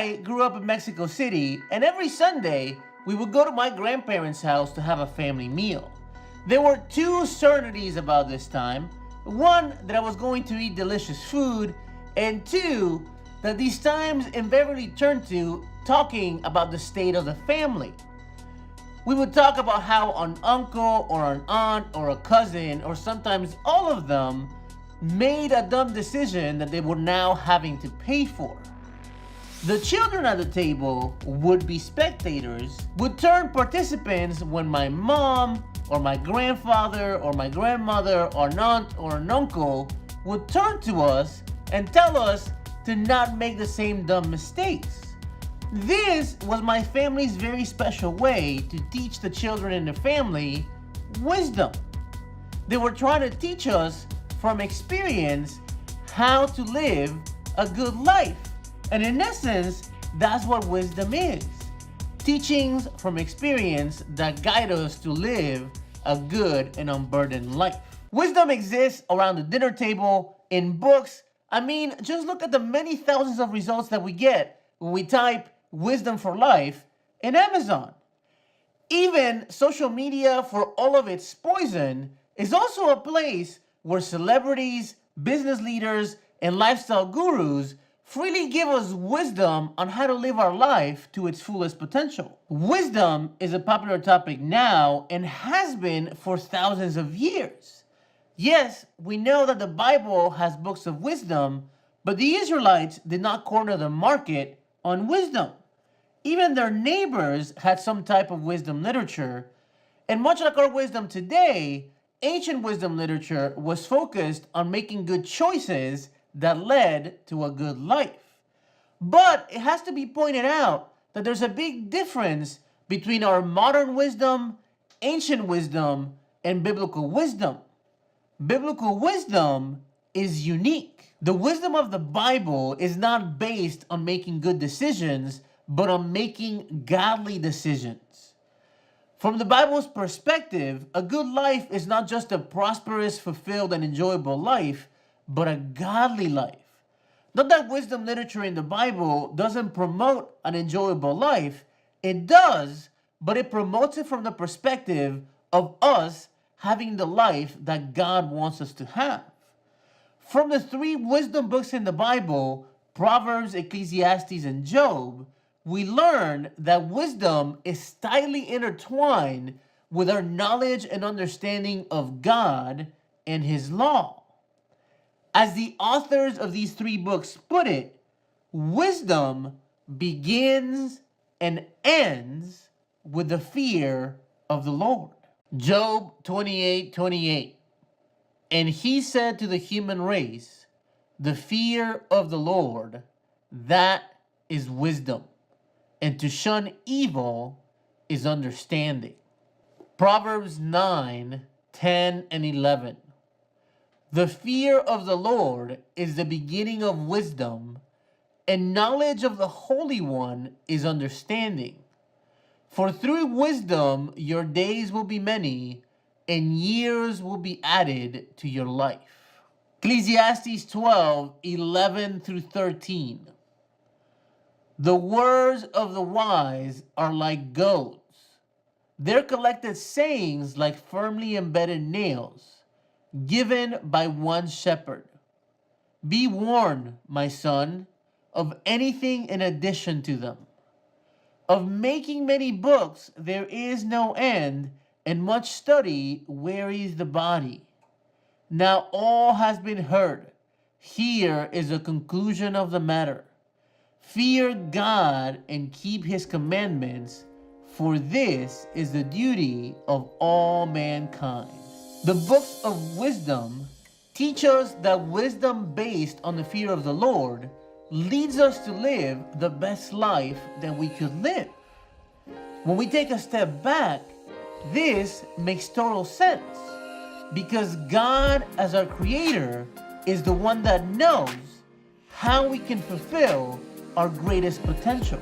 I grew up in Mexico City, and every Sunday we would go to my grandparents' house to have a family meal. There were two certainties about this time. One, that I was going to eat delicious food, and two, that these times invariably turned to talking about the state of the family. We would talk about how an uncle or an aunt or a cousin, or sometimes all of them, made a dumb decision that they were now having to pay for. The children at the table would be spectators, would turn participants when my mom or my grandfather or my grandmother or an aunt or an uncle would turn to us and tell us to not make the same dumb mistakes. This was my family's very special way to teach the children in the family wisdom. They were trying to teach us from experience how to live a good life. And in essence, that's what wisdom is. Teachings from experience that guide us to live a good and unburdened life. Wisdom exists around the dinner table, in books. I mean, just look at the many thousands of results that we get when we type wisdom for life in Amazon. Even social media, for all of its poison, is also a place where celebrities, business leaders, and lifestyle gurus freely give us wisdom on how to live our life to its fullest potential. Wisdom is a popular topic now and has been for thousands of years. Yes, we know that the Bible has books of wisdom, but the Israelites did not corner the market on wisdom. Even their neighbors had some type of wisdom literature, and much like our wisdom today, ancient wisdom literature was focused on making good choices that led to a good life. But it has to be pointed out that there's a big difference between our modern wisdom, ancient wisdom, and biblical wisdom. Biblical wisdom is unique. The wisdom of the Bible is not based on making good decisions, but on making godly decisions. From the Bible's perspective, a good life is not just a prosperous, fulfilled, and enjoyable life, but a godly life. Not that wisdom literature in the Bible doesn't promote an enjoyable life. It does, but it promotes it from the perspective of us having the life that God wants us to have. From the three wisdom books in the Bible, Proverbs, Ecclesiastes, and Job, we learn that wisdom is tightly intertwined with our knowledge and understanding of God and His law. As the authors of these three books put it, wisdom begins and ends with the fear of the Lord. Job 28:28. And he said to the human race, the fear of the Lord, that is wisdom, and to shun evil is understanding. Proverbs 9:10 and 11. The fear of the Lord is the beginning of wisdom, and knowledge of the Holy One is understanding. For through wisdom your days will be many, and years will be added to your life. Ecclesiastes 12:11 through 13. The words of the wise are like goads, their collected sayings like firmly embedded nails, given by one shepherd. Be warned, my son, of anything in addition to them. Of making many books there is no end, and much study wearies the body. Now all has been heard. Here is a conclusion of the matter. Fear God and keep His commandments, for this is the duty of all mankind. The books of wisdom teach us that wisdom based on the fear of the Lord leads us to live the best life that we could live. When we take a step back, this makes total sense, because God, as our creator, is the one that knows how we can fulfill our greatest potential.